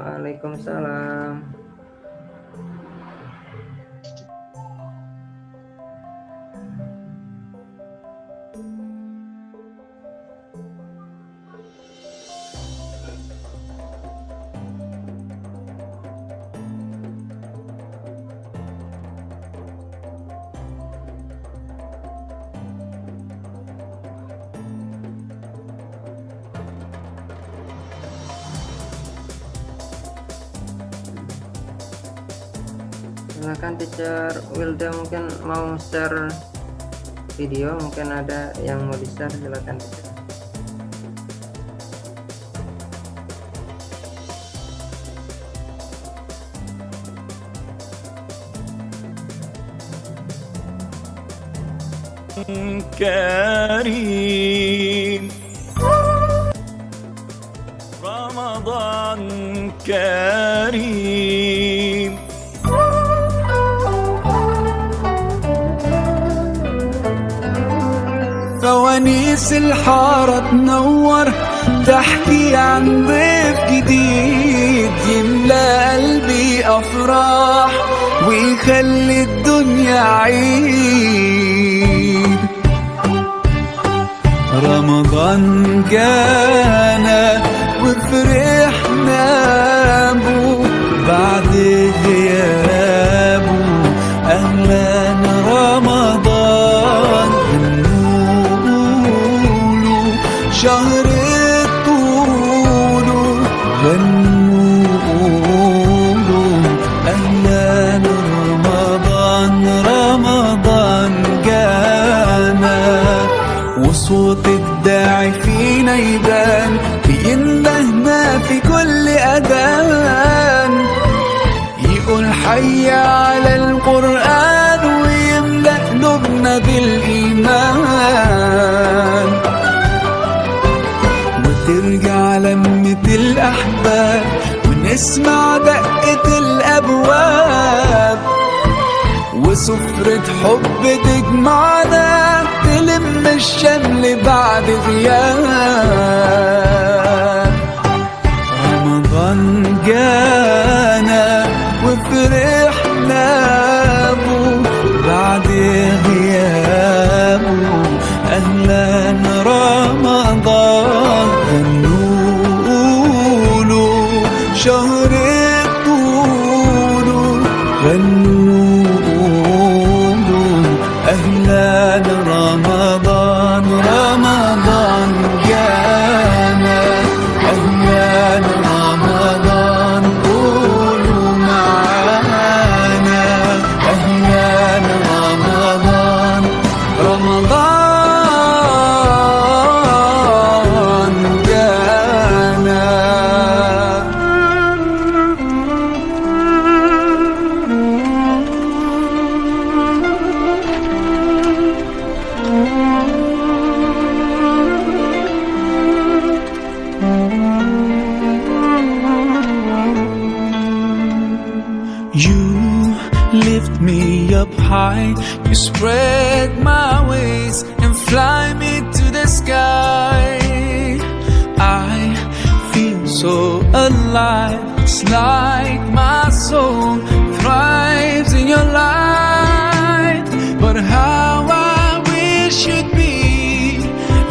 Waalaikumsalam. Silakan teacher Wilda, mungkin mau share video, mungkin ada yang mau di share, silakan teacher. كريم رمضان كريم فوانيس الحارة تنور تحكي عن ضيف جديد يملى قلبي أفراح ويخلي الدنيا عيد. رمضان جانا وفرحنا بو بعد غيابه، أهلا رمضان غنوله شهر الطول غنوله أهلا رمضان. رمضان جانا وصوت الداعي فينا يبان بيندهنا في كل أذان، يقول حي على القرآن ويملأ قلوبنا بالإيمان، وترجع لمة الأحباب ونسمع دقة الأبواب، وسفرة حب تجمعنا تلم الشمل بعد غياب. رمضان جانا وفرحنا بو بعد غيابه، أهلا رمضان غنوله شهر الطول غنوله أهلا رمضان. رمضان جانا أهلا رمضان قولوا معانا أهلا رمضان. رمضان جانا. You lift me up high, you spread my wings and fly me to the sky. I feel so alive, it's like my soul thrives in your light. But how I wish you'd be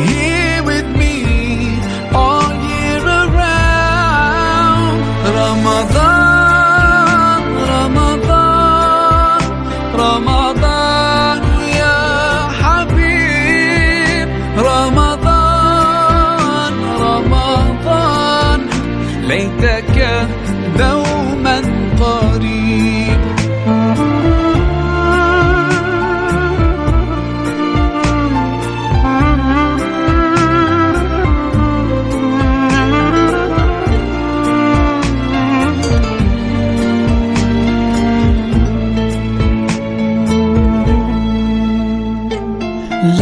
here with me all year around. Ramadan, Ramadan, Ramadan ya Habib. Ramadan, Ramadan ليتك دوما قريب.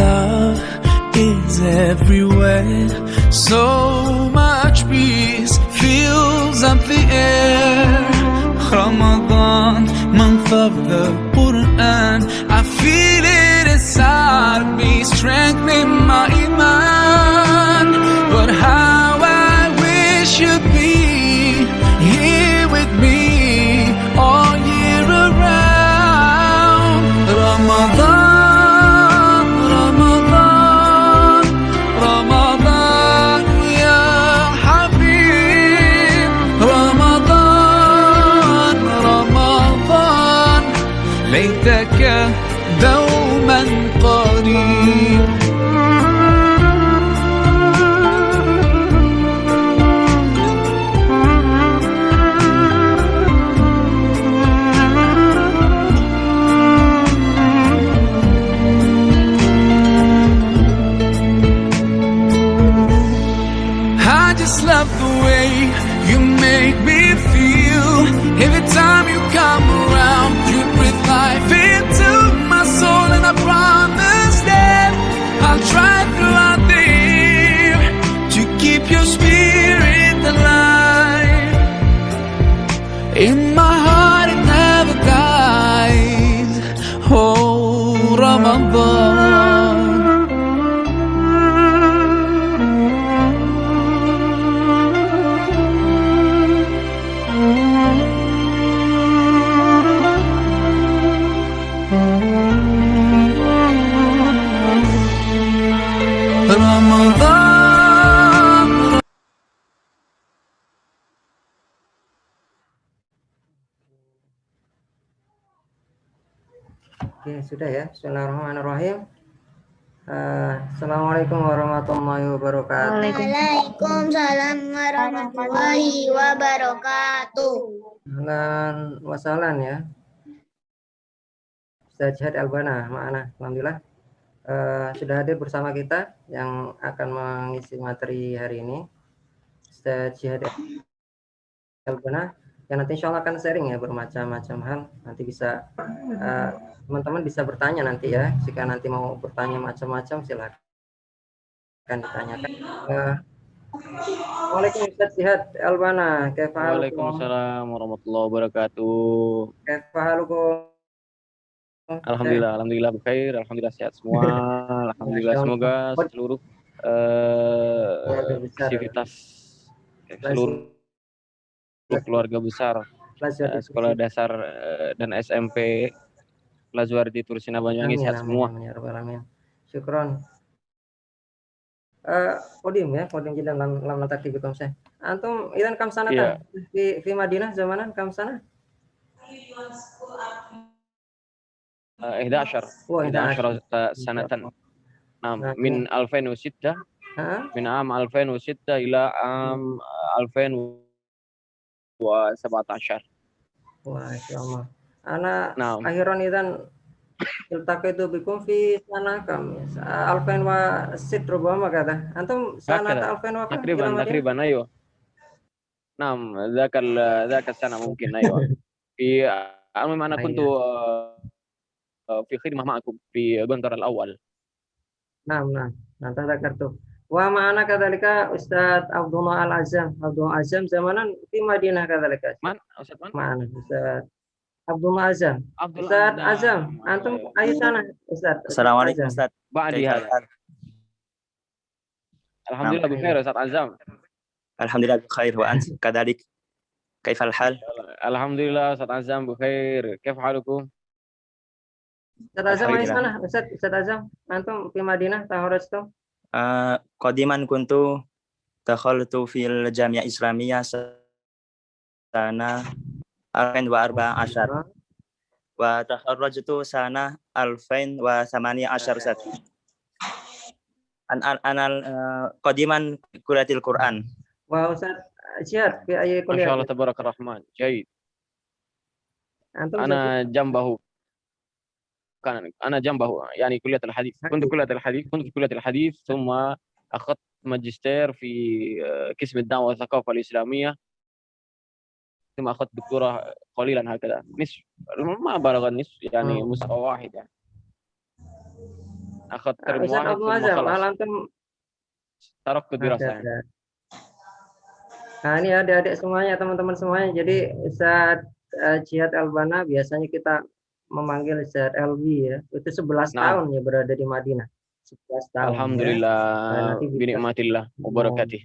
Love is everywhere, so much peace fills up the air. Ramadan, month of the Quran, I feel it inside me, strengthening my iman. But how I wish you'd be here قريب. I just love the way you make me feel. Every time you come around, you breathe life into my soul, and I promise that I'll try throughout the year to keep your spirit alive. In my heart it never dies. Oh, Ramadan. Ramadan. Oke, sudah ya. Bismillahirrahmanirrahim. Assalamualaikum warahmatullahi wabarakatuh. Waalaikumsalam warahmatullahi wabarakatuh. Ahlan wa sahlan ya. Ustaz Jihad Albana, ma'ana. Alhamdulillah sudah hadir bersama kita yang akan mengisi materi hari ini. Ustaz Jihad Albana yang nanti insya Allah akan sharing ya bermacam-macam hal. Nanti bisa teman-teman bisa bertanya nanti ya. Jika nanti mau bertanya macam-macam silakan ditanyakan. Waalaikumsalam Ustaz Jihad Albana. Waalaikumsalam warahmatullahi wabarakatuh. Alhamdulillah bukhair, alhamdulillah sehat semua. Alhamdulillah, semoga seluruh aktivitas seluruh keluarga besar sekolah dasar dan SMP Lazuardi Tursina Banyuwangi sehat semua. Syukron. Kodim ya, kodim jidan lam takti bikum saya. Antum idan kam sanatan fi Madinah zamanan kam sana? 11 sanatan. Min 2006 min am 2006 ila am 2017. Wah, insyaallah. Ana akhiran idan iltaqaitu bikum fi sana kam alfain wa sit rubama kata. Antum sanat alfain wa kam? Takriban ayo. Naam, dzaka sana mungkin ayo. Fi ana kuntu في خدمة معكم في بندر الأول. نعم تذكرت. ومعنا كذلك أستاذ عبد الله العزام. زمانا في مدينة كذلك. من أستاذ من؟ معنا أستاذ عبد الله عزام. أستاذ عزام أنتم أي سنة أستاذ؟ السلام عليكم أستاذ. بعدي هذا. الحمد لله بخير أستاذ عزام. الحمد لله بخير وأنت كذلك كيف الحال؟ الحمد لله أستاذ عزام بخير. كيف حالكم؟ Ustaz Azam di sana, Ustaz Azam, antum di Madinah taharastu? Qadiman kuntu dakhaltu fil Jami'ah Islamiyah sana 2014 wa takharrajtu sana 2018 Ustaz. Anal qadiman kuliatil Quran. Wa Ustaz Jihad fi ayyi kuliah? Masyaallah tabarakar rahman. Jaid. Antum ana jambahu أنا جنبه يعني كلية الحديث. كنت في كلية الحديث ثم أخذت ماجستير في قسم الدعوة والثقافة الإسلامية ثم أخذت دكتوراه قليلا هكذا نصف ما بلغ النصف يعني مستوى واحد يعني أخذت ترم واحد ثم خلاص تركت الدراسة يعني. Nah ini adik-adik semuanya, teman-teman semuanya. Jadi Ustaz Jihad Albana biasanya kita memanggil Ustaz Elvi ya. Itu 11 tahun ya berada di Madinah. 11 tahun. Alhamdulillah ya. Binikmatillah wa barakatih.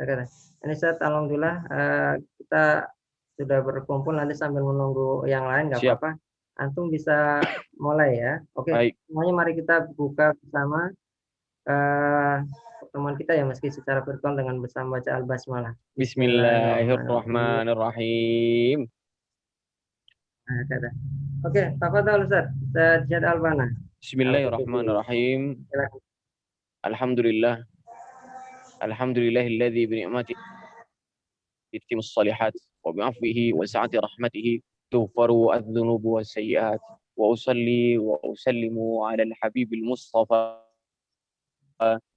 Ini Ustaz alhamdulillah kita sudah berkumpul, nanti sambil menunggu yang lain enggak apa-apa. Antum bisa mulai ya. Oke. Baik. Semuanya mari kita buka bersama pertemuan kita ya meski secara virtual dengan bersama baca Al-Basmalah. Bismillahirrahmanirrahim. Nah, kata. Oke, tafadhol Ustaz. Ustaz Syed Albana. Bismillahirrahmanirrahim. Silakan. Alhamdulillah. Alhamdulillahilladzi bi ni'matihi tatimmus shalihat wa bi 'afwihi wa sa'ati rahmatihi tughfaru adz-dzunubu was-sayyi'at. Wa usalli wa usallimu 'ala al-habibil mustafa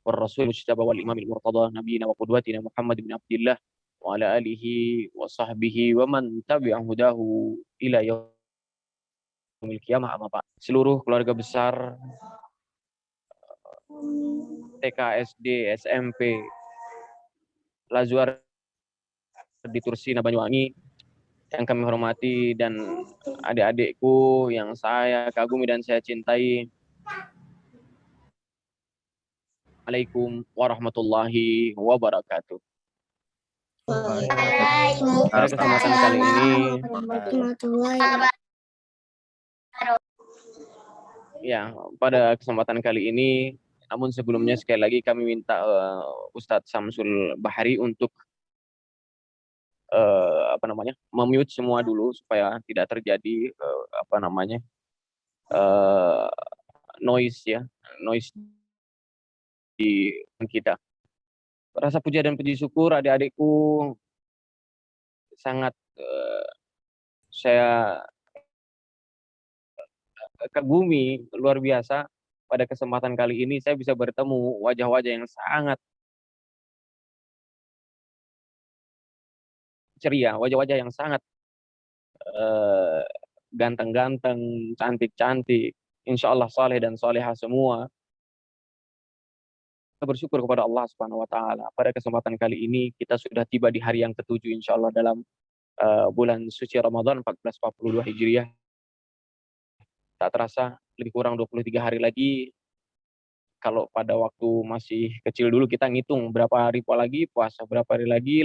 والرسول المجتبى والإمام المرتضى نبينا وقدوتنا محمد بن عبد الله وعلى آله وصحبه ومن تبع هداه إلى يوم القيامة أما بعد. Seluruh keluarga besar TK, SD, SMP, Lazuar di Tursina Banyuwangi yang kami hormati, dan adik-adikku yang saya kagumi dan saya cintai. Assalamualaikum warahmatullahi wabarakatuh. Pada kesempatan kali ini, pada kesempatan kali ini, namun sebelumnya sekali lagi kami minta Ustadz Samsul Bahari untuk memute semua dulu supaya tidak terjadi noise di kita. Rasa puja dan puji syukur adik-adikku sangat saya kagumi luar biasa. Pada kesempatan kali ini saya bisa bertemu wajah-wajah yang sangat ceria, wajah-wajah yang sangat ganteng-ganteng, cantik-cantik, insya Allah saleh dan salehah semua. Kita bersyukur kepada Allah Subhanahu wa Ta'ala. Pada kesempatan kali ini kita sudah tiba di hari yang ke-7 insya Allah dalam bulan suci Ramadan 1442 Hijriah. Tak terasa lebih kurang 23 hari lagi. Kalau pada waktu masih kecil dulu kita ngitung berapa hari lagi puasa, berapa hari lagi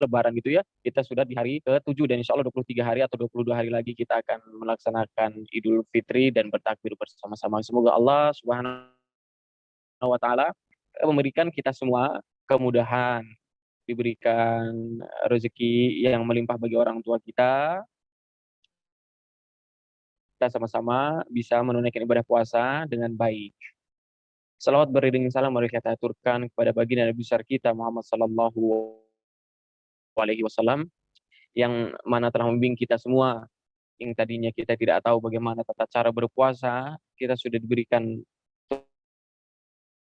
Lebaran gitu ya, kita sudah di hari ke-7 dan insya Allah 23 hari atau 22 hari lagi kita akan melaksanakan Idul Fitri dan bertakbir bersama-sama. Semoga Allah Subhanahu wa Ta'ala memberikan kita semua kemudahan, diberikan rezeki yang melimpah bagi orang tua kita sama-sama bisa menunaikan ibadah puasa dengan baik. Salawat beriring salam mari kita aturkan kepada baginda Nabi besar kita Muhammad sallallahu alaihi wasallam, yang mana telah membimbing kita semua yang tadinya kita tidak tahu bagaimana tata cara berpuasa, kita sudah diberikan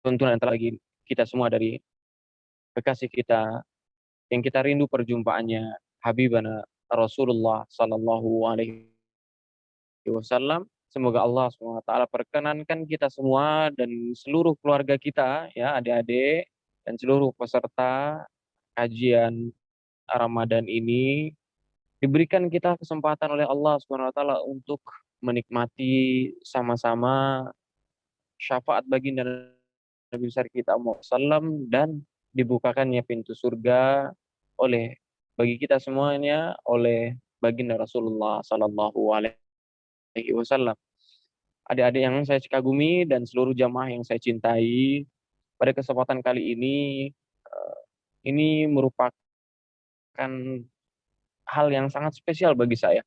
tuntunan lagi kita semua dari kekasih kita yang kita rindu perjumpaannya, Habibana Rasulullah sallallahu alaihi wasallam. Semoga Allah SWT perkenankan kita semua dan seluruh keluarga kita, ya adik-adik dan seluruh peserta kajian Ramadan ini, diberikan kita kesempatan oleh Allah SWT untuk menikmati sama-sama syafaat baginda Nabi besar kita Muhammad SAW dan dibukakannya pintu surga oleh bagi kita semuanya oleh baginda Rasulullah Sallallahu Alaihi Wasallam. Adik-adik yang saya kagumi dan seluruh jamaah yang saya cintai, pada kesempatan kali ini merupakan hal yang sangat spesial bagi saya.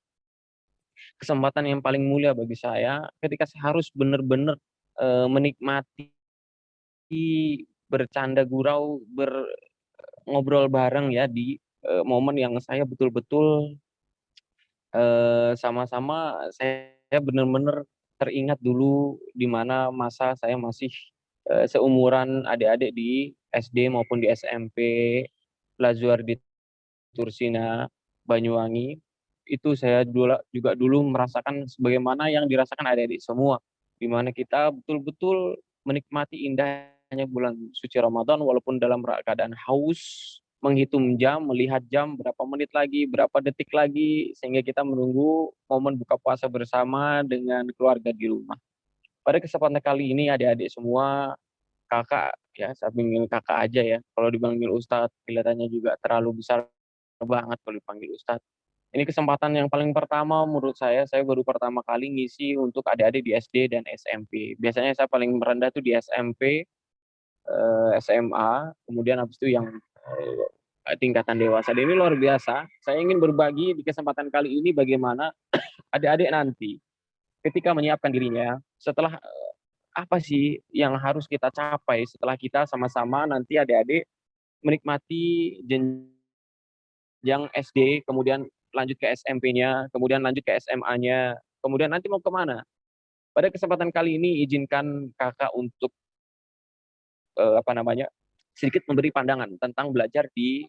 Kesempatan yang paling mulia bagi saya ketika saya harus benar-benar menikmati bercanda gurau, ngobrol bareng ya di momen yang saya betul-betul sama-sama saya benar-benar teringat dulu di mana masa saya masih seumuran adik-adik di SD maupun di SMP Lazuar di Tursina Banyuwangi. Itu saya juga dulu merasakan sebagaimana yang dirasakan adik-adik semua, di mana kita betul-betul menikmati indahnya bulan suci Ramadan walaupun dalam keadaan haus, menghitung jam, melihat jam berapa menit lagi, berapa detik lagi, sehingga kita menunggu momen buka puasa bersama dengan keluarga di rumah. Pada kesempatan kali ini adik-adik semua, kakak ya, saya panggil kakak aja ya, kalau dipanggil Ustadz kelihatannya juga terlalu besar banget kalau dipanggil Ustadz. Ini kesempatan yang paling pertama menurut saya baru pertama kali ngisi untuk adik-adik di SD dan SMP. Biasanya saya paling merendah tuh di SMP, SMA, kemudian habis itu yang tingkatan dewasa. Dan ini luar biasa. Saya ingin berbagi di kesempatan kali ini bagaimana adik-adik nanti ketika menyiapkan dirinya setelah apa sih yang harus kita capai setelah kita sama-sama nanti adik-adik menikmati jenjang SD, kemudian lanjut ke SMP-nya, kemudian lanjut ke SMA-nya, kemudian nanti mau kemana? Pada kesempatan kali ini izinkan kakak untuk sedikit memberi pandangan tentang belajar di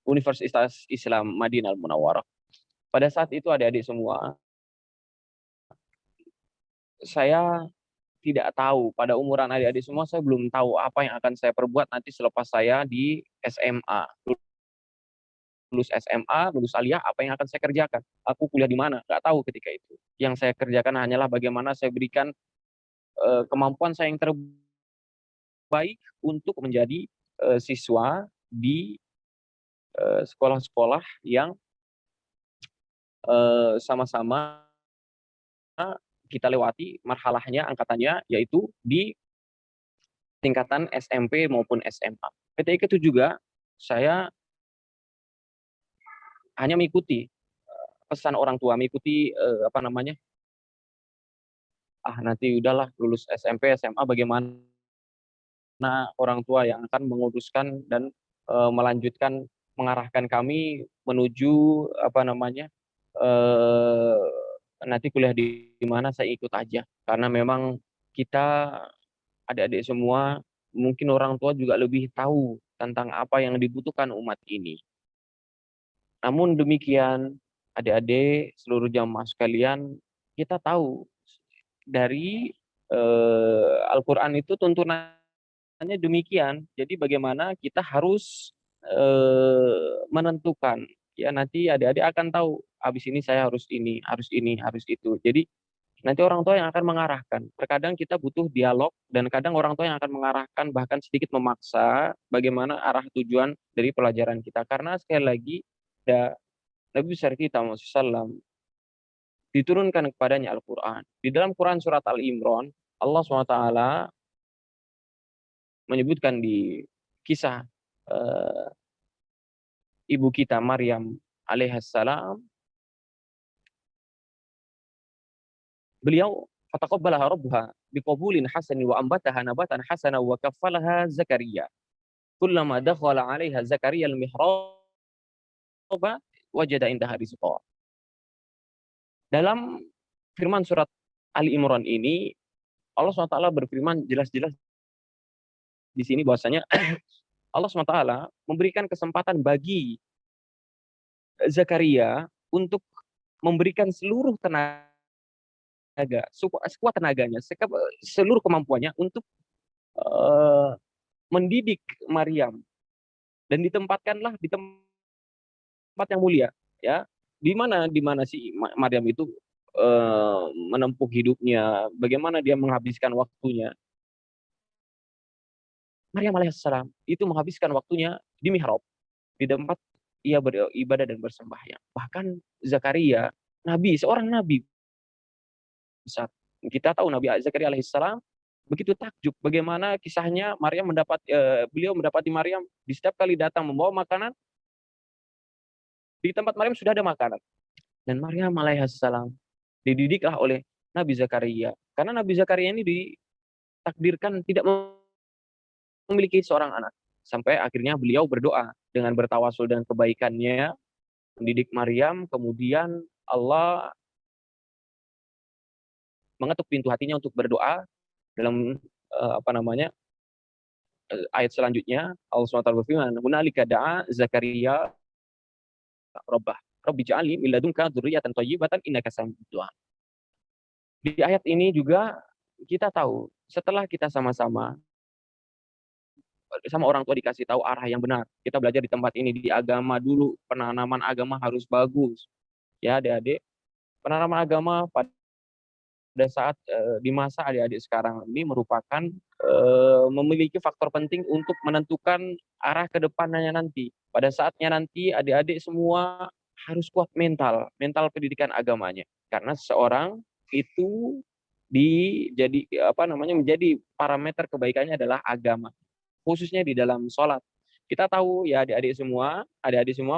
Universitas Islam Madinah Al-Munawwarah. Pada saat itu adik-adik semua, saya tidak tahu, pada umuran adik-adik semua saya belum tahu apa yang akan saya perbuat nanti selepas saya di SMA. Lulus SMA, lulus aliyah, apa yang akan saya kerjakan? Aku kuliah di mana? Nggak tahu ketika itu. Yang saya kerjakan hanyalah bagaimana saya berikan kemampuan saya yang terbaik untuk menjadi siswa di sekolah-sekolah yang sama-sama kita lewati marhalahnya, angkatannya, yaitu di tingkatan SMP maupun SMA. Ketika itu juga saya hanya mengikuti pesan orang tua, mengikuti nanti udahlah lulus SMP, SMA bagaimana orang tua yang akan menguruskan dan melanjutkan mengarahkan kami menuju nanti kuliah di mana saya ikut aja, karena memang kita adik-adik semua mungkin orang tua juga lebih tahu tentang apa yang dibutuhkan umat ini. Namun demikian adik-adik seluruh jamaah sekalian, kita tahu dari Al-Quran itu tuntunannya demikian. Jadi bagaimana kita harus menentukan, ya nanti adik-adik akan tahu habis ini saya harus ini, harus itu. Jadi nanti orang tua yang akan mengarahkan. Terkadang kita butuh dialog dan kadang orang tua yang akan mengarahkan, bahkan sedikit memaksa bagaimana arah tujuan dari pelajaran kita. Karena sekali lagi Nabi besar kita Muhammad SAW diturunkan kepadanya Al-Quran. Di dalam Quran surat Al-Imran, Allah SWT menyebutkan di kisah ibu kita Maryam alaihissalam, beliau fataqabbalaha rabbuha biqabulin hasanin wa ambataha nabatan hasana wa kaffalaha Zakaria. Kullama dakhala 'alaiha Zakaria al-mihrab wajada indaha rizqa. Dalam firman surat Ali Imran ini, Allah SWT berfirman jelas-jelas di sini bahwasanya Allah SWT memberikan kesempatan bagi Zakaria untuk memberikan seluruh tenaga, sekuat tenaganya, seluruh kemampuannya untuk mendidik Maryam, dan ditempatkanlah di tempat yang mulia, ya. Di mana sih Maryam itu menempuh hidupnya, bagaimana dia menghabiskan waktunya. Maryam alaihissalam itu menghabiskan waktunya di mihrab, di tempat ia beribadah dan bersembahyang. Bahkan Zakaria, seorang nabi besar. Kita tahu Nabi Zakaria alaihissalam begitu takjub bagaimana kisahnya beliau mendapati Maryam di setiap kali datang membawa makanan, di tempat Maryam sudah ada makanan. Dan Maryam alaihissalam dididiklah oleh Nabi Zakaria. Karena Nabi Zakaria ini ditakdirkan tidak memiliki seorang anak. Sampai akhirnya beliau berdoa dengan bertawasul dan kebaikannya, mendidik Maryam, kemudian Allah mengetuk pintu hatinya untuk berdoa. Dalam ayat selanjutnya Allah SWT berfirman, "Hunalika da'a Zakaria rabbah, Rabbi ja'alni min ladunka dzurriyyatan thayyibatan innaka samiyud du'a." Di ayat ini juga kita tahu, setelah kita sama-sama sama orang tua dikasih tahu arah yang benar, kita belajar di tempat ini, di agama dulu, penanaman agama harus bagus. Ya adik-adik, penanaman agama pada saat di masa adik-adik sekarang ini merupakan memiliki faktor penting untuk menentukan arah ke depannya nanti. Pada saatnya nanti adik-adik semua harus kuat mental pendidikan agamanya. Karena seseorang itu menjadi parameter kebaikannya adalah agama. Khususnya di dalam sholat. Kita tahu ya adik-adik semua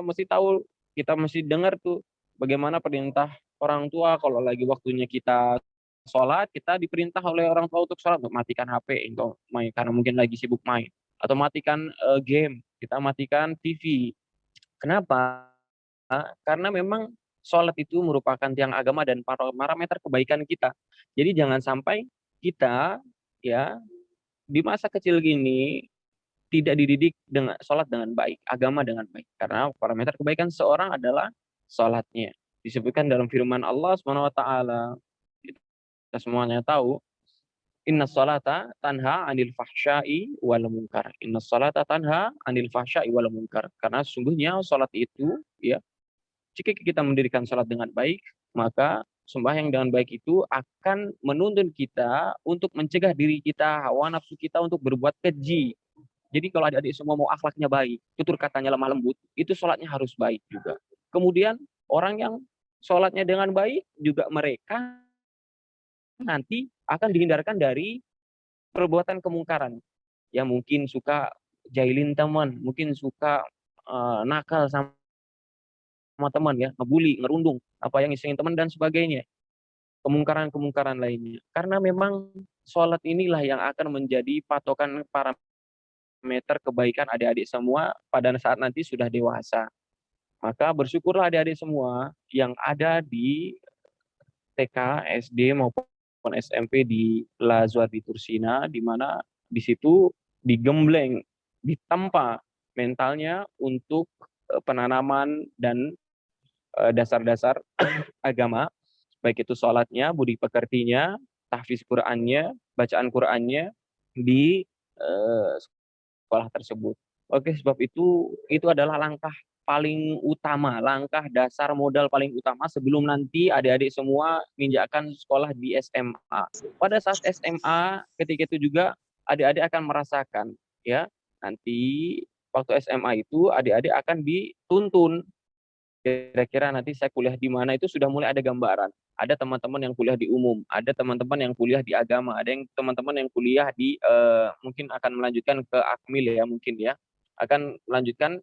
mesti tahu, kita mesti dengar tuh bagaimana perintah orang tua kalau lagi waktunya kita sholat, kita diperintah oleh orang tua untuk sholat, untuk matikan HP untuk main karena mungkin lagi sibuk main, atau matikan game, kita matikan TV. Kenapa? Karena memang sholat itu merupakan tiang agama dan parameter kebaikan kita. Jadi jangan sampai kita ya di masa kecil gini tidak dididik dengan sholat dengan baik, agama dengan baik. Karena parameter kebaikan seorang adalah sholatnya. Disebutkan dalam firman Allah Subhanahu wa taala. Kita semuanya tahu, inna sholata tanha 'anil fahsya'i wal munkar. Inna sholata tanha 'anil fahsya'i wal munkar. Karena sesungguhnya sholat itu ya, jika kita mendirikan sholat dengan baik, maka sembahyang dengan baik itu akan menuntun kita untuk mencegah diri kita, hawa nafsu kita untuk berbuat keji. Jadi kalau adik-adik semua mau akhlaknya baik, tutur katanya lemah lembut, itu sholatnya harus baik juga. Kemudian orang yang sholatnya dengan baik juga mereka nanti akan dihindarkan dari perbuatan kemungkaran. Ya mungkin suka jahilin teman, mungkin suka nakal sama teman ya, ngebully, ngerundung, apa yang isengin teman dan sebagainya. Kemungkaran-kemungkaran lainnya. Karena memang sholat inilah yang akan menjadi patokan parameter kebaikan adik-adik semua pada saat nanti sudah dewasa. Maka bersyukurlah adik-adik semua yang ada di TK, SD maupun SMP di Lazuardi Tursina, di mana di situ digembleng, ditempa mentalnya untuk penanaman dan dasar-dasar agama, baik itu sholatnya, budi pekertinya, tahfiz Qur'annya, bacaan Qur'annya di sekolah tersebut. Oke, sebab itu adalah langkah paling utama, langkah dasar modal paling utama sebelum nanti adik-adik semua menginjakkan sekolah di SMA. Pada saat SMA, ketika itu juga adik-adik akan merasakan, ya, nanti waktu SMA itu adik-adik akan dituntun. Kira-kira nanti saya kuliah di mana itu sudah mulai ada gambaran. Ada teman-teman yang kuliah di umum, ada teman-teman yang kuliah di agama, ada yang teman-teman yang kuliah di mungkin akan melanjutkan ke akmil ya mungkin ya, akan melanjutkan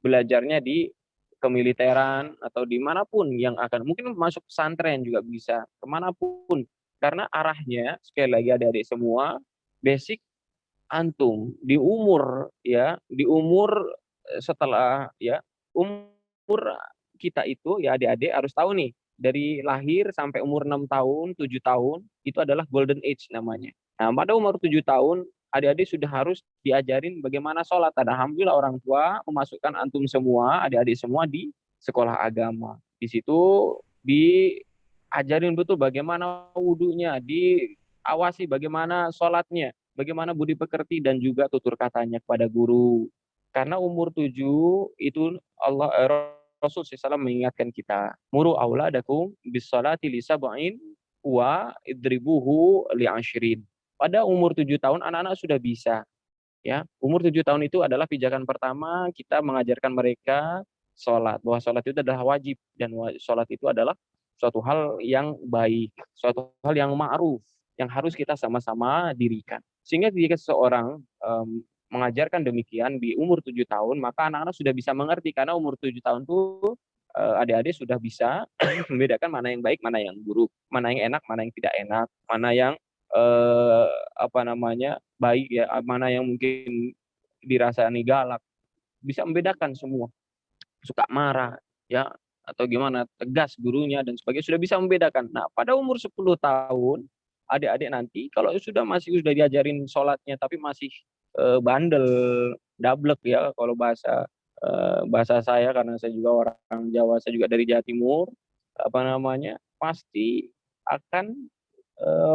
belajarnya di kemiliteran atau dimanapun yang akan mungkin masuk pesantren juga bisa kemanapun, karena arahnya sekali lagi adik-adik semua basic antum di umur setelah ya umur kita itu ya adik-adik harus tahu nih, dari lahir sampai umur 6 tahun, 7 tahun itu adalah golden age namanya. Nah, pada umur 7 tahun adik-adik sudah harus diajarin bagaimana sholat. Alhamdulillah orang tua memasukkan antum semua, adik-adik semua di sekolah agama. Di situ diajarin betul bagaimana wudunya, diawasi bagaimana sholatnya, bagaimana budi pekerti dan juga tutur katanya kepada guru. Karena umur 7 itu Rasul SAW mengingatkan kita, muru auladakum bis-sholati li sab'in wa idribuhu li 'ashrin. Pada umur 7 tahun anak-anak sudah bisa. Ya, umur 7 tahun itu adalah pijakan pertama kita mengajarkan mereka sholat, bahwa sholat itu adalah wajib dan sholat itu adalah suatu hal yang baik, suatu hal yang ma'ruf yang harus kita sama-sama dirikan. Sehingga jika seseorang mengajarkan demikian di umur 7 tahun, maka anak-anak sudah bisa mengerti, karena umur 7 tahun itu adik-adik sudah bisa membedakan mana yang baik, mana yang buruk, mana yang enak, mana yang tidak enak, mana yang baik ya, mana yang mungkin dirasani galak, bisa membedakan semua. Suka marah ya atau gimana, tegas gurunya dan sebagainya, sudah bisa membedakan. Nah, pada umur 10 tahun adik-adik nanti kalau sudah diajarin sholatnya tapi masih bandel, dablek ya kalau bahasa saya, karena saya juga orang Jawa, saya juga dari Jawa Timur, pasti akan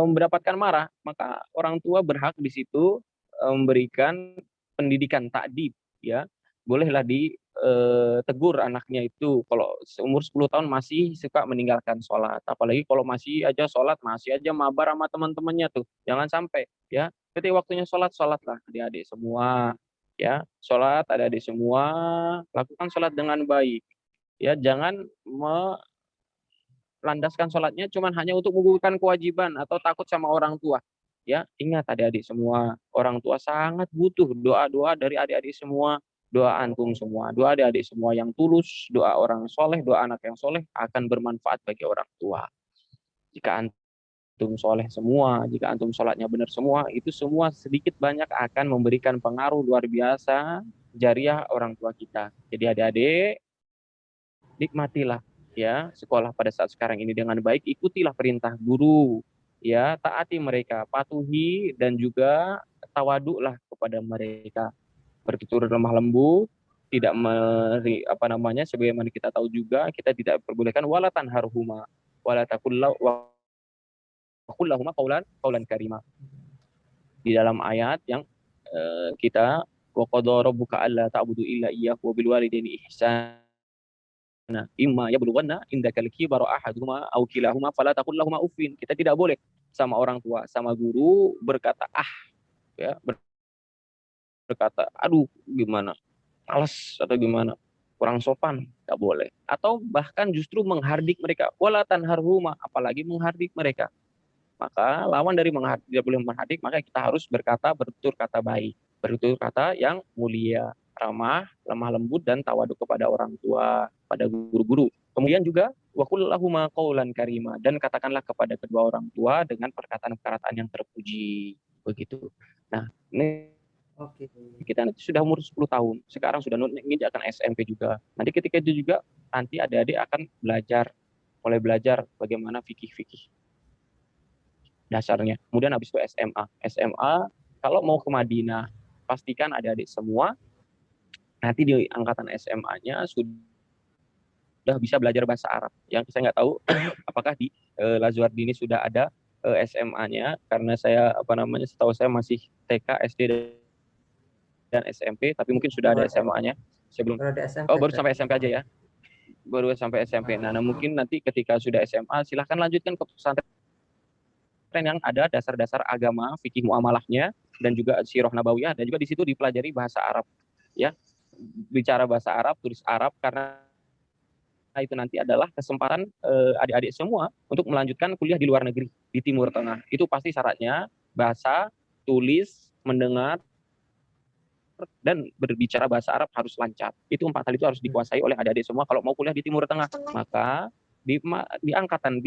mendapatkan marah. Maka orang tua berhak di situ memberikan pendidikan ta'dib ya. Bolehlah ditegur anaknya itu kalau umur 10 tahun masih suka meninggalkan sholat, apalagi kalau masih aja sholat, masih aja mabar sama teman-temannya tuh, jangan sampai ya. Ketika waktunya sholatlah adik-adik semua ya, sholat adik-adik semua, lakukan sholat dengan baik ya, jangan melandaskan sholatnya cuman hanya untuk menggugurkan kewajiban atau takut sama orang tua ya ingat adik-adik semua, orang tua sangat butuh doa-doa dari adik-adik semua, doa antum semua, doa adik-adik semua yang tulus, doa orang soleh, doa anak yang soleh akan bermanfaat bagi orang tua. Jika antum soleh semua, jika antum sholatnya benar semua, itu semua sedikit banyak akan memberikan pengaruh luar biasa jariah orang tua kita. Jadi adik-adik, nikmatilah ya sekolah pada saat sekarang ini dengan baik, ikutilah perintah guru, ya taati mereka, patuhi dan juga tawaduklah kepada mereka, bertutur lemah lembut, tidak sebagaimana kita tahu juga kita tidak perbolehkan wala tanharhuma wala taqullahuma qaulan karima. Di dalam ayat yang kita wa qadara rabbuka alla ta'budu illa iyyahu wa bil walidaini ihsana imma yablughanna indakal kibara ahaduhuma aw kilahuma fala taqul lahumu uffin. Kita tidak boleh sama orang tua, sama guru berkata ya, berkata aduh gimana, males atau gimana, kurang sopan, tidak boleh. Atau bahkan justru menghardik mereka, wala tanharhuma, apalagi menghardik mereka. Maka lawan dari menghardik, tidak boleh menghardik, maka kita harus bertutur kata baik, bertutur kata yang mulia, ramah, lemah lembut dan tawaduk kepada orang tua, pada guru-guru. Kemudian juga waqul lahuma qaulan karima, dan katakanlah kepada kedua orang tua dengan perkataan-perkataan yang terpuji. Begitu. Nah, ini kita nanti sudah umur 10 tahun, sekarang sudah menginjakkan SMP juga. Nanti ketika itu juga nanti adik-adik akan mulai belajar bagaimana fikih-fikih dasarnya. Kemudian habis itu SMA kalau mau ke Madinah, pastikan adik-adik semua nanti di angkatan SMA-nya sudah bisa belajar bahasa Arab. Yang saya nggak tahu apakah di Lazuardi ini sudah ada SMA-nya, karena saya setahu saya masih TK, SD dan SMP, tapi mungkin sudah ada SMA-nya sebelum. Baru sampai SMP aja ya. Baru sampai SMP. Nah, mungkin nanti ketika sudah SMA silahkan lanjutkan ke pesantren yang ada dasar-dasar agama, fikih muamalahnya, dan juga sirah nabawiyah, dan juga di situ dipelajari bahasa Arab. Ya, bicara bahasa Arab, tulis Arab, karena itu nanti adalah kesempatan adik-adik semua untuk melanjutkan kuliah di luar negeri, di Timur Tengah. Itu pasti syaratnya bahasa, tulis, mendengar, dan berbicara bahasa Arab harus lancar. Itu 4 hal itu harus dikuasai oleh adik-adik semua kalau mau kuliah di Timur Tengah. Maka di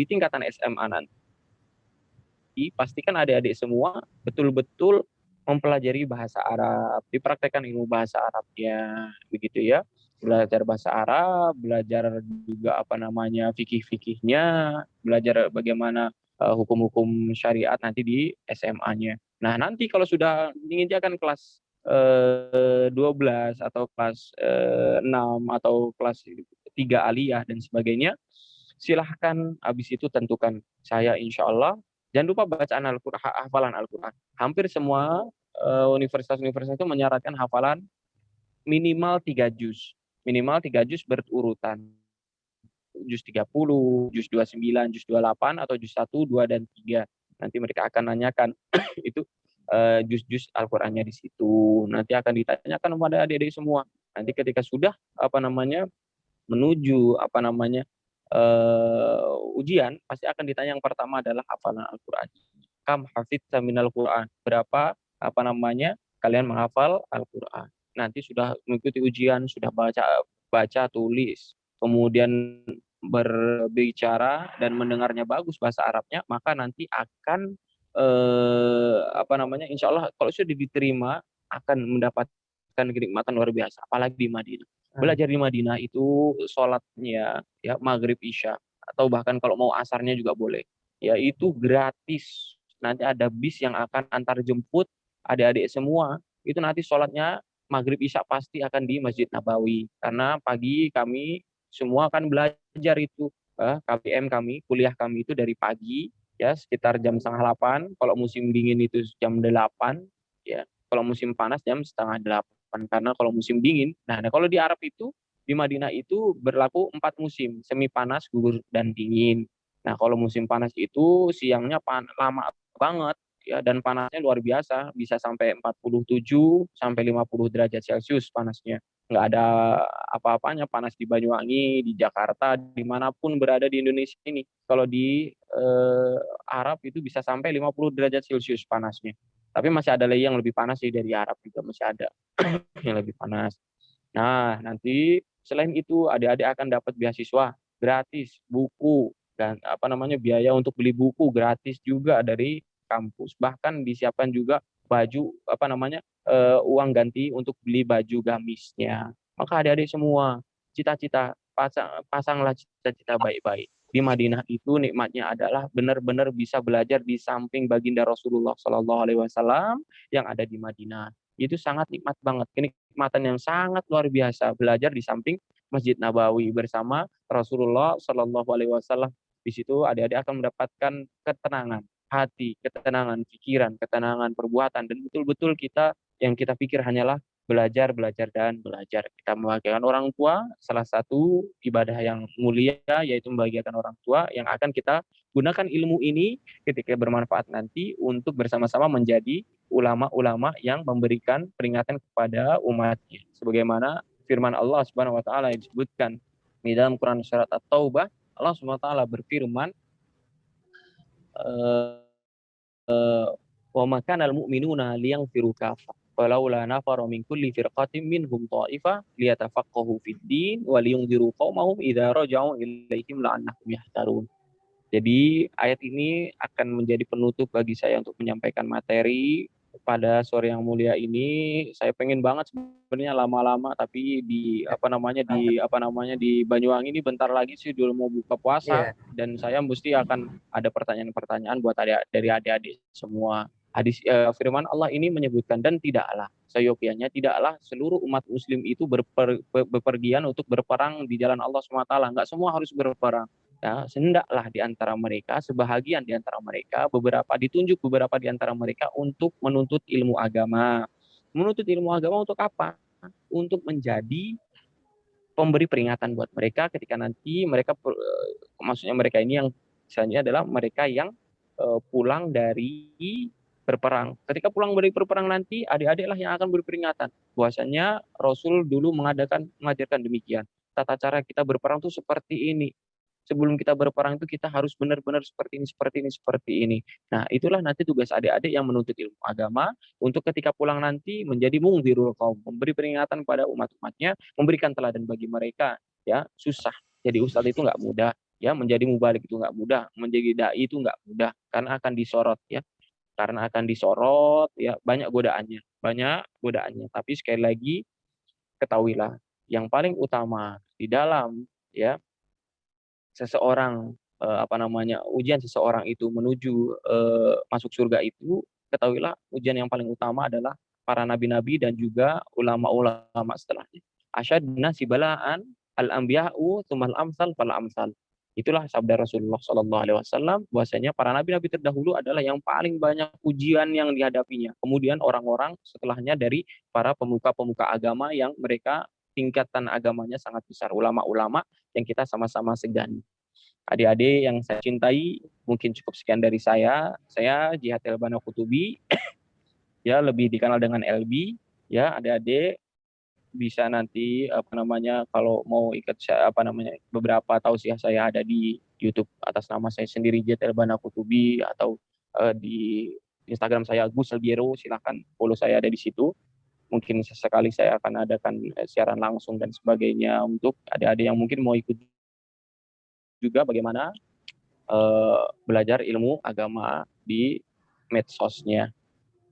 tingkatan SMA nanti pastikan adik-adik semua betul-betul mempelajari bahasa Arab, dipraktekkan ilmu bahasa Arab ya, begitu ya. Belajar bahasa Arab, belajar juga fikih-fikihnya, belajar bagaimana hukum-hukum syariat nanti di SMA-nya. Nah, nanti kalau sudah menginjakkan kelas 12 atau kelas 6 atau kelas 3 aliyah dan sebagainya, silahkan habis itu tentukan. Saya insya Allah, jangan lupa bacaan Al-Quran, hafalan Al-Quran. Hampir semua universitas-universitas itu menyarankan hafalan minimal 3 juz. Minimal 3 juz berurutan. Juz 30, juz 29, juz 28, atau juz 1, 2, dan 3. Nanti mereka akan nanyakan itu juz-juz Al-Qur'annya di situ. Nanti akan ditanyakan kepada adik-adik semua. Nanti ketika sudah menuju ujian, pasti akan ditanya yang pertama adalah hafalan Al-Qur'an. Kam hafidza minal Qur'an? Berapa kalian menghafal Al-Qur'an? Nanti sudah mengikuti ujian, sudah baca tulis, kemudian berbicara dan mendengarnya bagus bahasa Arabnya, maka nanti akan insya Allah kalau sudah diterima akan mendapatkan kenikmatan luar biasa, apalagi di Madinah. Belajar di Madinah itu sholatnya ya maghrib isya, atau bahkan kalau mau asarnya juga boleh, ya itu gratis. Nanti ada bis yang akan antar jemput adik-adik semua, itu nanti sholatnya maghrib isya pasti akan di Masjid Nabawi, karena pagi kami semua akan belajar itu. KBM kami, kuliah kami itu dari pagi ya sekitar jam 7:30, kalau musim dingin itu jam 8 ya, kalau musim panas jam 7:30, karena kalau musim dingin. Nah, kalau di Arab itu di Madinah itu berlaku 4 musim, semi panas, gugur, dan dingin. Nah, kalau musim panas itu siangnya lama banget ya, dan panasnya luar biasa, bisa sampai 47 sampai 50 derajat Celcius panasnya. nggak ada apa-apanya, panas di Banyuwangi, di Jakarta, dimanapun berada di Indonesia ini. Kalau di Arab itu bisa sampai 50 derajat Celcius panasnya. Tapi masih ada lagi yang lebih panas sih, dari Arab juga masih ada yang lebih panas. Nah, nanti selain itu adik-adik akan dapat beasiswa gratis, buku dan biaya untuk beli buku gratis juga dari kampus. Bahkan disiapkan juga baju uang ganti untuk beli baju gamisnya. Maka adik-adik semua, cita-cita pasanglah cita-cita baik-baik. Di Madinah itu nikmatnya adalah benar-benar bisa belajar di samping baginda Rasulullah Shallallahu Alaihi Wasallam yang ada di Madinah. Itu sangat nikmat banget, kenikmatan yang sangat luar biasa belajar di samping Masjid Nabawi bersama Rasulullah Shallallahu Alaihi Wasallam. Di situ adik-adik akan mendapatkan ketenangan hati, ketenangan pikiran, ketenangan perbuatan, dan betul-betul yang kita pikir hanyalah belajar, belajar, dan belajar. Kita membahagiakan orang tua, salah satu ibadah yang mulia yaitu membahagiakan orang tua, yang akan kita gunakan ilmu ini ketika bermanfaat nanti untuk bersama-sama menjadi ulama-ulama yang memberikan peringatan kepada umatnya. Sebagaimana firman Allah Subhanahu wa taala yang disebutkan di dalam Quran surat At-Taubah, Allah Subhanahu wa taala berfirman, wa ma kana al-mu'minuna liyanfiru kafah walaula nafara min kulli firqatin minhum tha'ifah liyatafaqahu fid din wa liyunziru qaumahum idza raja'u ilaihim la'annahum yahtarun. Jadi ayat ini akan menjadi penutup bagi saya untuk menyampaikan materi pada sore yang mulia ini. Saya pengen banget sebenarnya lama-lama, tapi di Banyuwangi ini bentar lagi sih dulu mau buka puasa, dan saya mesti akan ada pertanyaan-pertanyaan buat dari adik-adik semua. Hadis firman Allah ini menyebutkan, dan tidaklah seyogianya tidaklah seluruh umat muslim itu bepergian untuk berperang di jalan Allah SWT. Enggak semua harus berperang. Ya, hendaklah di antara mereka, sebahagian di antara mereka, ditunjuk beberapa di antara mereka untuk menuntut ilmu agama. Menuntut ilmu agama untuk apa? Untuk menjadi pemberi peringatan buat mereka ketika nanti maksudnya mereka ini yang misalnya adalah mereka yang pulang dari berperang. Ketika pulang dari berperang nanti, adik-adiklah yang akan beri peringatan. Bahwasanya Rasul dulu mengajarkan demikian. Tata cara kita berperang itu seperti ini. Sebelum kita berperang itu kita harus benar-benar seperti ini. Nah, itulah nanti tugas adik-adik yang menuntut ilmu agama untuk ketika pulang nanti menjadi mungdirul qaum, memberi peringatan pada umat-umatnya, memberikan teladan bagi mereka. Ya, susah. Jadi ustadz itu nggak mudah. Ya, menjadi mubalik itu nggak mudah, menjadi dai itu nggak mudah, karena akan disorot ya. Karena akan disorot ya, banyak godaannya. Tapi sekali lagi ketahuilah, yang paling utama di dalam ya seseorang ujian seseorang itu menuju masuk surga itu, ketahuilah ujian yang paling utama adalah para nabi-nabi dan juga ulama-ulama setelahnya. Asyadna sibalaan al-anbiya'u tsumal amsal fal amsal. Itulah sabda Rasulullah Shallallahu Alaihi Wasallam, bahwasanya para nabi-nabi terdahulu adalah yang paling banyak ujian yang dihadapinya. Kemudian orang-orang setelahnya dari para pemuka-pemuka agama yang mereka tingkatan agamanya sangat besar, ulama-ulama yang kita sama-sama segani. Adik-adik yang saya cintai, mungkin cukup sekian dari saya. Saya Jihad Elbana Kutubi, ya lebih dikenal dengan LB. Ya, adik-adik bisa nanti kalau mau ikut beberapa tausiah saya ada di YouTube atas nama saya sendiri Jihad Elbana Kutubi, atau di Instagram saya Gus Albiero, silahkan follow saya ada di situ. Mungkin sesekali saya akan adakan siaran langsung dan sebagainya untuk adik-adik yang mungkin mau ikut juga bagaimana belajar ilmu agama di medsosnya.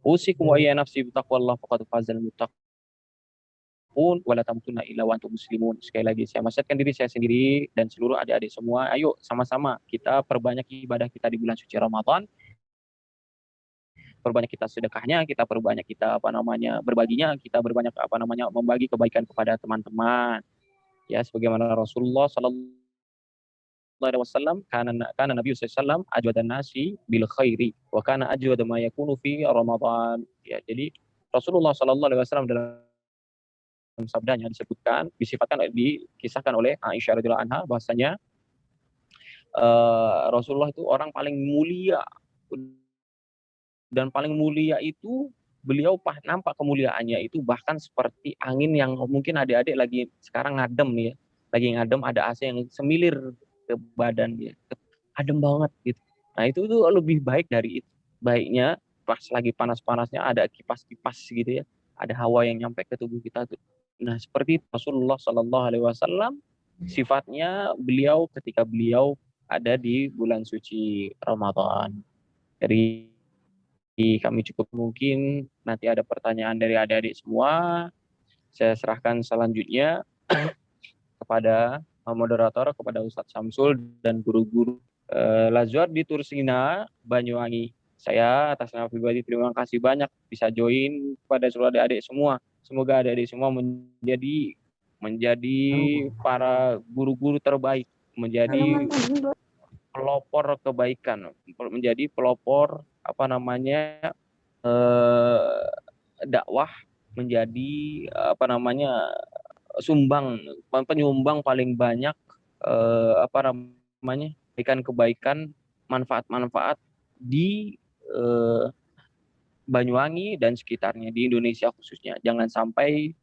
Usikum wa iya nafsi bitaqwallah faqad fazal muttaqun wa la tamutunna illa wa antum muslimun. Sekali lagi saya wasiatkan diri saya sendiri dan seluruh adik-adik semua, ayo sama-sama kita perbanyak ibadah kita di bulan suci Ramadan. Perbanyak kita sedekahnya, kita perbanyak kita berbaginya, kita berbanyak membagi kebaikan kepada teman-teman. Ya, sebagaimana Rasulullah Sallallahu Alaihi Wasallam, karena Nabi SAW ajwadan nasi bil khairi wa kana ajwad ma yakunu fi Ramadan. Ya, jadi Rasulullah Sallallahu Alaihi Wasallam dalam sabdanya dikisahkan oleh Aisyah radhiyallahu anha, bahwasanya Rasulullah itu orang paling mulia, dan paling mulia itu beliau nampak kemuliaannya itu bahkan seperti angin yang mungkin adik-adik lagi sekarang ngadem ya, lagi ngadem ada AC yang semilir ke badan dia, adem banget gitu. Nah itu tuh lebih baik dari itu. Baiknya pas lagi panas-panasnya ada kipas-kipas gitu ya, ada hawa yang nyampe ke tubuh kita tuh. Nah seperti Rasulullah Shallallahu Alaihi Wasallam sifatnya beliau ketika beliau ada di bulan suci Ramadan. Dari kami cukup, mungkin nanti ada pertanyaan dari adik-adik semua. Saya serahkan selanjutnya kepada moderator, kepada Ustadz Samsul dan guru-guru Lazuar di Tursina, Banyuwangi. Saya atas nama pribadi terima kasih banyak bisa join kepada seluruh adik-adik semua. Semoga adik-adik semua menjadi para guru-guru terbaik, menjadi pelopor kebaikan, menjadi pelopor dakwah, menjadi penyumbang paling banyak kebaikan, manfaat-manfaat di Banyuwangi dan sekitarnya, di Indonesia khususnya. Jangan sampai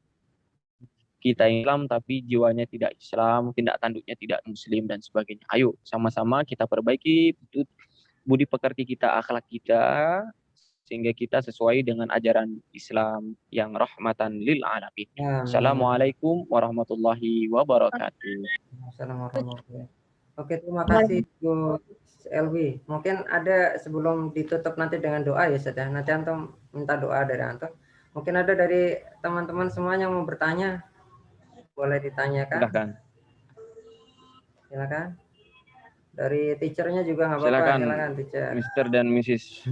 kita Islam tapi jiwanya tidak Islam, tindak tanduknya tidak Muslim dan sebagainya. Ayo sama-sama kita perbaiki budi pekerti kita, akhlak kita, sehingga kita sesuai dengan ajaran Islam yang rahmatan lil alamin. Assalamualaikum warahmatullahi wabarakatuh. Assalamualaikum. Oke, terima kasih Gus Elwi. Mungkin ada sebelum ditutup nanti dengan doa ya Ustaz ya. Nanti Antum minta doa dari Antum. Mungkin ada dari teman-teman semuanya yang mau bertanya. Boleh ditanyakan. Silakan. Dari teachernya juga nggak apa-apa. Silakan teacher. Mr. dan Mrs.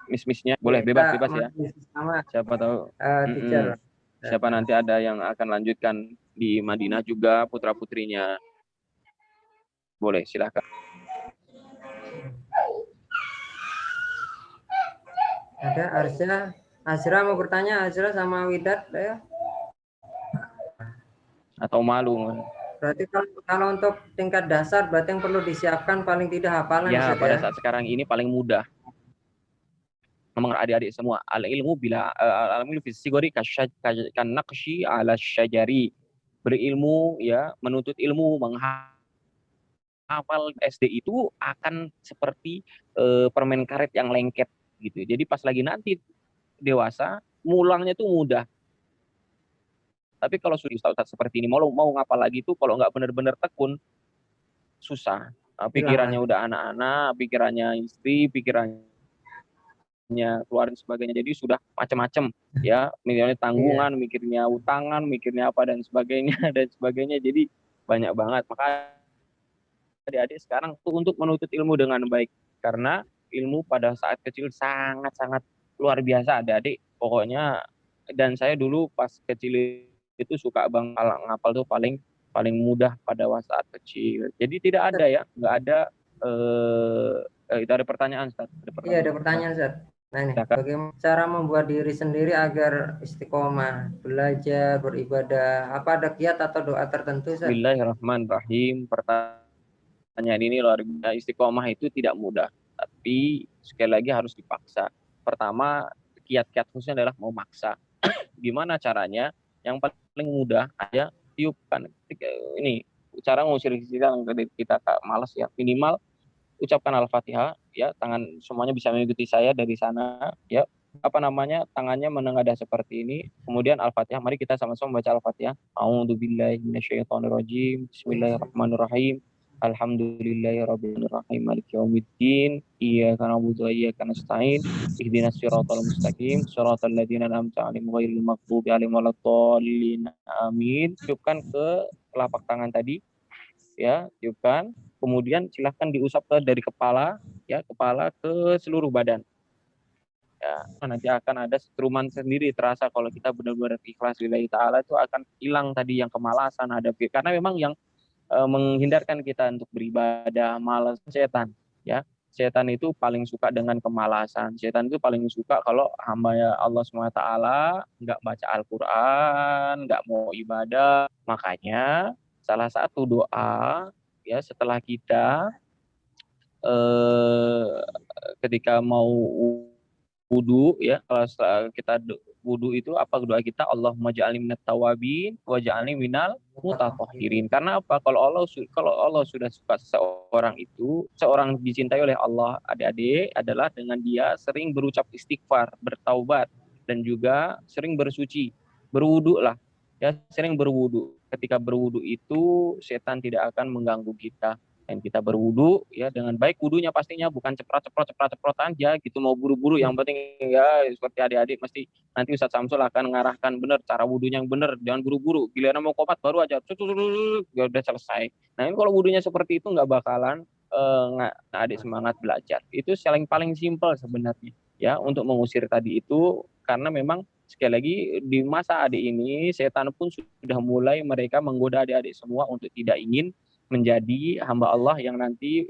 Miss-missnya boleh bebas ya. Sama. Siapa tahu teacher. Siapa nanti ada yang akan lanjutkan di Madinah juga, putra-putrinya. Boleh, silakan. Ada Azra mau bertanya, Azra sama Widat ya? Atau malu? Berarti kalau untuk tingkat dasar berarti yang perlu disiapkan paling tidak hafalan ya pada saat sekarang ini paling mudah. Memang adik-adik semua, al-ilmu fi sigori kan naqshi ala syajari. Berilmu ya, menuntut ilmu, menghafal SD itu akan seperti permen karet yang lengket gitu. Jadi pas lagi nanti dewasa, mulangnya itu mudah. Tapi kalau sudah Ustaz seperti ini, mau ngapal lagi tuh kalau nggak benar-benar tekun, susah. Pikirannya udah anak-anak, pikirannya istri, pikirannya keluar dan sebagainya. Jadi sudah macam-macam ya, misalnya tanggungan, mikirnya utangan, mikirnya apa dan sebagainya. Jadi banyak banget. Maka adik-adik sekarang tuh untuk menuntut ilmu dengan baik, karena ilmu pada saat kecil sangat-sangat luar biasa adik-adik. Pokoknya, dan saya dulu pas kecil itu suka banget ngapal tuh paling mudah pada saat kecil. Jadi tidak ada ya, nggak ada. Itu ada pertanyaan Ustaz. Iya, ada pertanyaan Ustaz. Nah ini, bagaimana cara membuat diri sendiri agar istiqomah, belajar, beribadah? Apa ada kiat atau doa tertentu Ustaz? Bismillahirrahmanirrahim. Pertanyaan ini luar biasa. Istiqomah itu tidak mudah, tapi sekali lagi harus dipaksa. Pertama, kiat-kiat khususnya adalah mau maksa. Gimana caranya? Yang paling mudah aja tiupkan. Ini cara ngusir kita malas ya, minimal ucapkan Al-Fatihah ya, tangan semuanya bisa mengikuti saya dari sana ya. Tangannya menengadah seperti ini. Kemudian Al-Fatihah, mari kita sama-sama baca Al-Fatihah. A'udzubillahi minasyaitonirrajim. Bismillahirrahmanirrahim. Alhamdulillahirabbil alamin. Maliki yaumiddin. Iyyaka na'budu wa iyyaka nasta'in. Ihdinas siratal mustaqim. Shiratal ladzina an'amta 'alaihim ghairil maghdubi 'alaihim waladdallin. Amin. Tiupkan ke telapak tangan tadi. Ya, tiupkan. Kemudian silahkan diusap dari kepala ke seluruh badan. Ya, nanti akan ada setruman sendiri terasa kalau kita benar-benar ikhlas lillahi ta'ala, itu akan hilang tadi yang kemalasan karena memang yang menghindarkan kita untuk beribadah, malas, setan ya. Setan itu paling suka dengan kemalasan. Setan itu paling suka kalau hamba Allah SWT nggak baca Al-Quran, nggak mau ibadah. Makanya salah satu doa ya setelah kita ketika mau wudu ya, setelah kita wudu itu apa doa kita? Allahumma ja'alni minat tawabin wa ja'alni minal mutatahhirin. Karena apa? Kalau Allah sudah suka seseorang itu, seorang dicintai oleh Allah, adik-adik, adalah dengan dia sering berucap istighfar, bertaubat, dan juga sering bersuci, berwudu lah. Ya, sering berwudu. Ketika berwudu itu setan tidak akan mengganggu kita. Dan kita berwudu ya dengan baik, wudunya pastinya bukan ceprot aja gitu, mau buru-buru. Yang penting ya seperti adik-adik mesti nanti Ustadz Samsul akan mengarahkan benar cara wudunya yang benar, jangan buru-buru, giliran mau komat baru aja ya udah selesai. Nah ini kalau wudunya seperti itu nggak bakalan adik semangat belajar. Itu paling simpel sebenarnya ya untuk mengusir tadi itu, karena memang sekali lagi di masa adik ini setan pun sudah mulai mereka menggoda adik-adik semua untuk tidak ingin menjadi hamba Allah yang nanti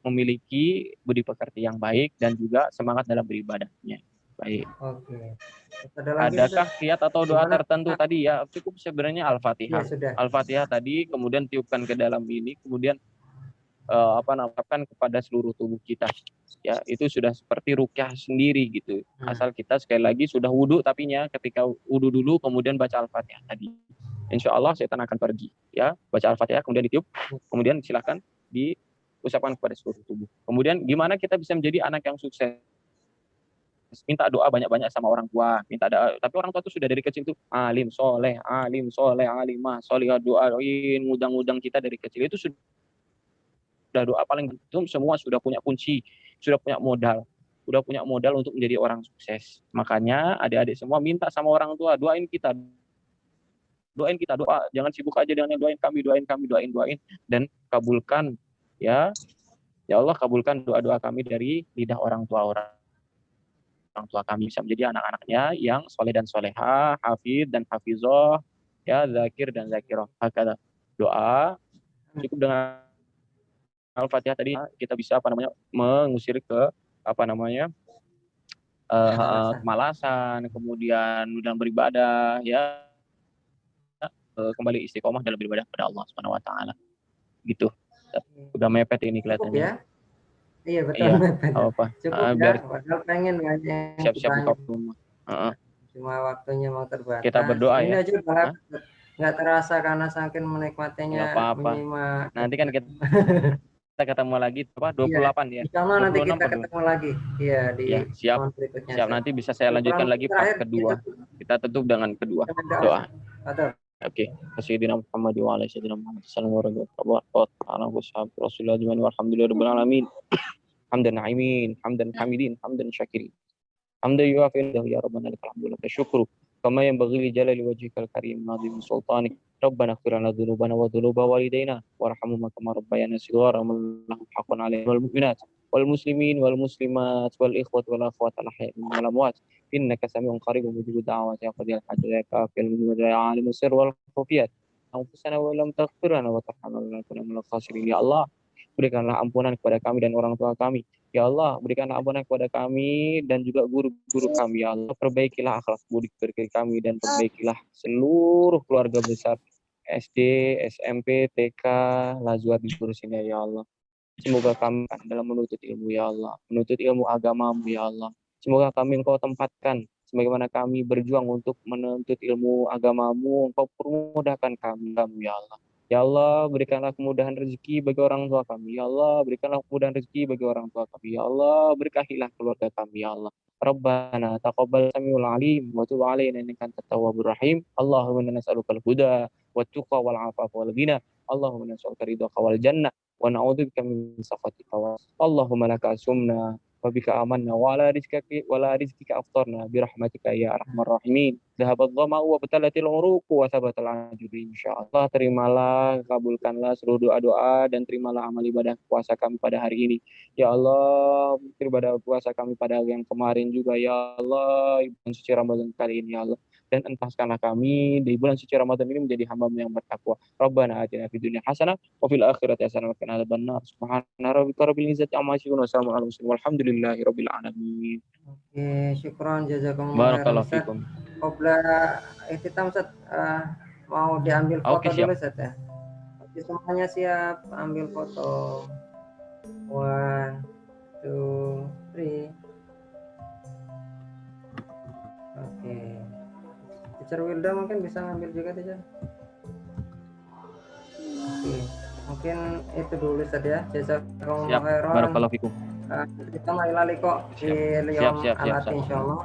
memiliki budi pekerti yang baik dan juga semangat dalam beribadahnya. Baik. Oke. Ada lagi, Adakah kiat atau doa gimana? tertentu tadi ya? Cukup sebenarnya Ya, Al-Fatihah. sudah. Al-Fatihah tadi, kemudian tiupkan ke dalam ini, kemudian namanya kepada seluruh tubuh kita. Ya, itu sudah seperti rukyah sendiri gitu. Asal kita sekali lagi sudah wudu, tapinya ketika wudu dulu kemudian baca Al-Fatihah tadi. Insya Allah setan akan pergi. Ya, baca Al-Fatihah kemudian ditiup, kemudian silakan diucapkan kepada seluruh tubuh. Kemudian gimana kita bisa menjadi anak yang sukses? Minta doa banyak-banyak sama orang tua, minta doa. Tapi orang tua itu sudah dari kecil tuh alim soleh, alimah, solihah, doain, ngudang-ngudang kita dari kecil. Itu sudah doa paling penting. Semua sudah punya kunci, sudah punya modal untuk menjadi orang sukses. Makanya adik-adik semua minta sama orang tua, doain kita doa, jangan sibuk aja dengan doain kami, dan kabulkan ya Allah, kabulkan doa-doa kami dari lidah orang tua kami, bisa menjadi anak-anaknya yang soleh dan soleha, hafid dan hafizoh, ya, zakir dan zakiroh. Hakada doa cukup dengan Al-Fatihah tadi kita bisa mengusir ke kemalasan, kemudian dalam beribadah ya, kembali istiqomah dalam beribadah kepada Allah Subhanahu wa taala. Gitu. Udah mepet ini kelihatannya. Ya? Iya betul, iya, mepet. Apa? Cukup biar padahal pengen banyak siap-siap buka rumah. Cuma waktunya mau terbatas. Kita berdoa ini ya. Aja nggak terasa karena saking menikmatinya. Nggak apa-apa. Nanti kan kita ketemu lagi 28 ya. Insyaallah nanti kita ketemu lagi. Iya di ya, siap. Siap, nanti bisa saya lanjutkan lagi part kedua. Kita tutup dengan kedua doa. Oke. Sayyidina Muhammad wa ala sayyidina Muhammad sallallahu alaihi wasallam Rasulullah walhamdulillahirabbil alamin. Hamdan na'imin, hamdan hamidin, hamdan syakirin. Hamdan yuafi ya rabbana lakal hamdu wa syukru kama yanbaghi li jalali wajhikal karim azim sultanik. ربنا اغفر لنا ذنوبنا وذنوب والدينا وارحمهما كما ربيانا صغارا ولهم حق علينا والمؤمنات والمسلمين والمسلمات والإخوة والأخوات الأحياء والأموات إنك سميع قريب مجيب الدعوات يا قاضي الحاجات يا كافي المنذر يا عالم السر والخفيات أنفسنا ولم تغفر لنا وترحمنا لنكن من الخاسرين. Ya Allah, berikanlah ampunan kepada kami dan orang tua kami. Ya Allah, berikanlah ampunan kepada kami dan juga guru-guru kami. Ya Allah, perbaikilah akhlak budi pekerti kami dan perbaikilah seluruh keluarga besar SD, SMP, TK, Lazwar di seluruh sini ya Allah. Semoga kami dalam menuntut ilmu ya Allah, menuntut ilmu agamamu ya Allah. Semoga kami Engkau tempatkan sebagaimana kami berjuang untuk menuntut ilmu agamamu, Engkau permudahkan kami ya Allah. Ya Allah, berikanlah kemudahan rezeki bagi orang tua kami. Ya Allah, berikanlah kemudahan rezeki bagi orang tua kami. Ya Allah, berkahilah keluarga kami. Ya Allah. Rabbana taqabbal samiul alim wa tub alaina innaka antat tawwabur rahim. Allahumma inna nas'alukal huda wat tuqa wal afafa wal ghina. Allahumma inna nas'aluka ridhaka wal jannah wa na'udzubika min sakhatika. Allahumma laka asumna wa bika amanna wa la rizqika aftarna bi rahmatika ya arhamar rahimin. Dhahabat dhama'u wa batalatil uruq wa sabatal ajru insyaallah. Terimalah, kabulkanlah seluruh doa-doa dan terimalah amal ibadah puasa kami pada hari ini. Ya Allah, ibadah puasa kami pada yang kemarin juga ya Allah, bulan suci Ramadan kali ini ya Allah. Dan entahkanlah kami di bulan suci Ramadan ini menjadi hamba-Mu yang bertakwa. Rabbana atina fid dunya hasanah wa fil akhirati hasanah wa qina adzabannar. Subhana rabbika rabbil izzati amma yasifun wa salamun alal mursalin walhamdulillahi rabbil alamin. Oke, syukron jazakumullah. Barakallahu fikum. Qabla ihtitam Ustaz, mau diambil foto dulu Ustaz ya. Oke, semuanya siap, ambil foto. 1, 2, 3. Teacher Wilda mungkin bisa ngambil juga teacher. Oke, mungkin itu dulu Ustaz ya. Jazakumullah Siap. khairan. Barakallahu fikum. Kita mulai kok di Liyom Siap, Al-Ati Ustaz. insyaallah.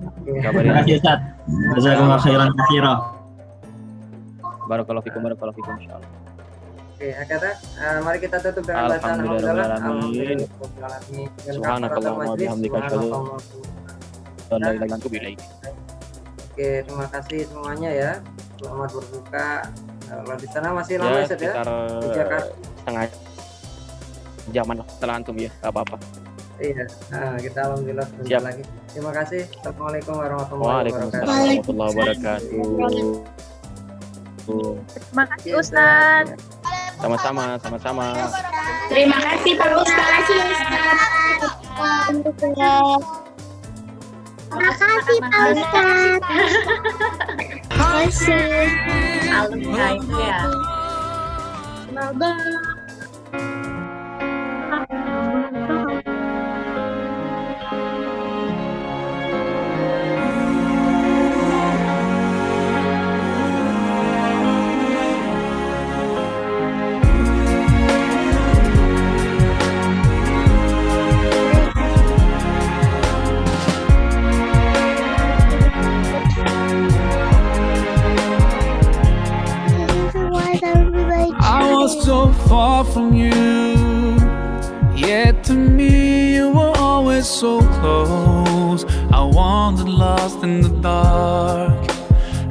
Oke. Kabarin. Terima kasih Ustaz. Jazakumullah khairan katsiran. Barakallahu fikum insyaallah. Oke, akhirnya mari kita tutup dengan bacaan Alhamdulillahirabbil alamin. Subhanakallahumma wa bihamdika asyhadu an la ilaha illa anta astaghfiruka wa atubu ilaik. Oke, terima kasih semuanya ya. Selamat berbuka. Kalau di sana masih lama Ya, Ustaz ya? sekitar Di Jakarta. setengah jaman lah setelah antum ya, nggak apa-apa. Iya, kita alhamdulillah sebentar Siap. lagi. Terima kasih. Assalamualaikum warahmatullahi Waalaikumsalam wabarakatuh. warahmatullahi wabarakatuh. Terima kasih Ustaz. Sama-sama. Terima kasih Pak Ustaz. Terima kasih Pak Ustaz. Terima kasih. Alumni ya. I was so far from you, yet to me you were always so close. I wandered lost in the dark.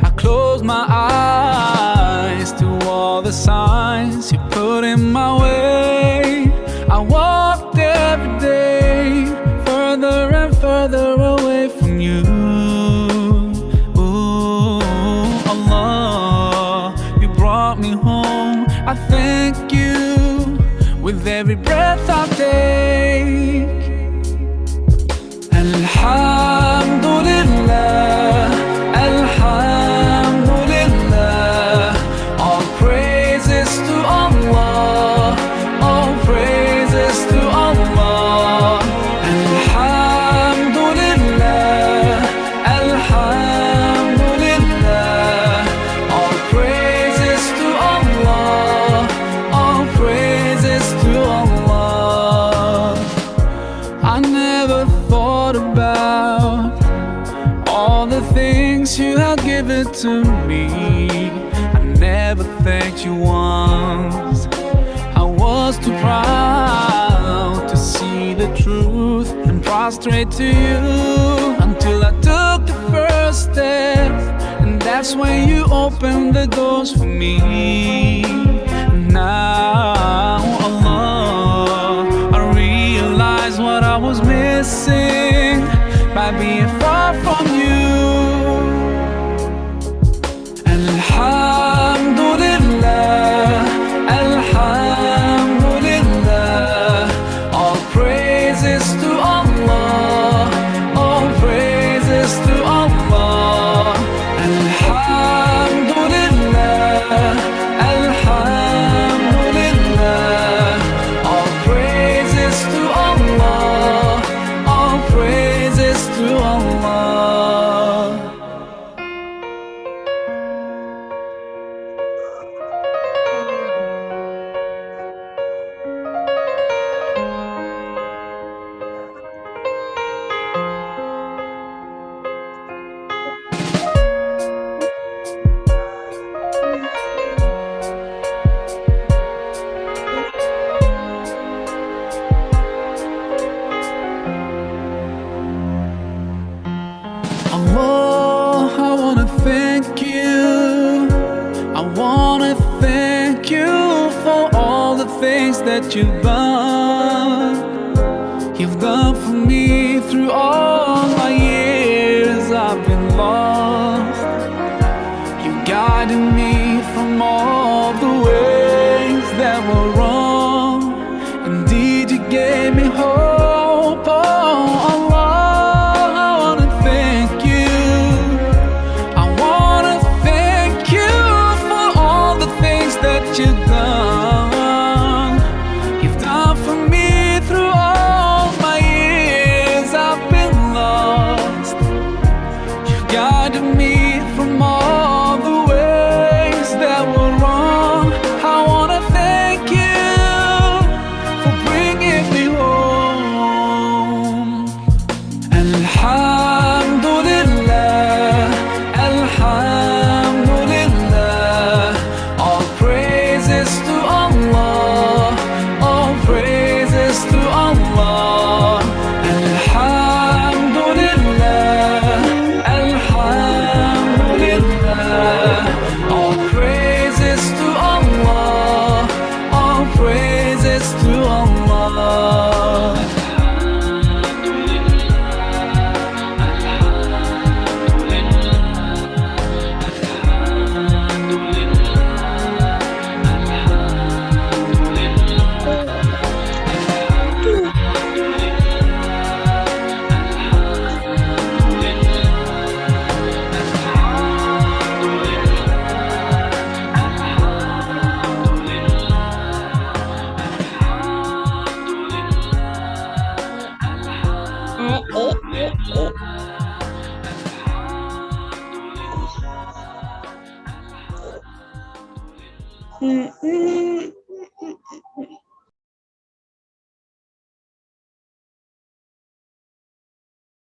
I closed my eyes to all the signs you put in my way. I walked every day further and further away from you. Ooh, Allah, you brought me home. I thank you with every breath I take. Alhamdulillah, Alhamdulillah. All praises to Allah, all praises to Allah. Alhamdulillah, Alhamdulillah. All praises to Allah, all praises to Allah. I never thought about all the things you had given to me. I never thanked you once. I was too proud to see the truth and prostrate to you until I took the first step, and that's when you opened the doors for me. Now, Allah, I realize what I was missing by being far from you. Alhamdulillah, Alhamdulillah. All praises to Allah, all praises to Allah. Alhamdulillah, Alhamdulillah. All praises to Allah, all praises to Allah. Allah, I wanna thank you. I wanna thank you for all the things that you've done. You've done for me through all my years I've been lost. You guided me from all the ways that were wrong. Indeed, you gave me hope. Oh, Allah, I wanna thank you. I wanna thank you for all the things that you've done. You've done for me through Hmm.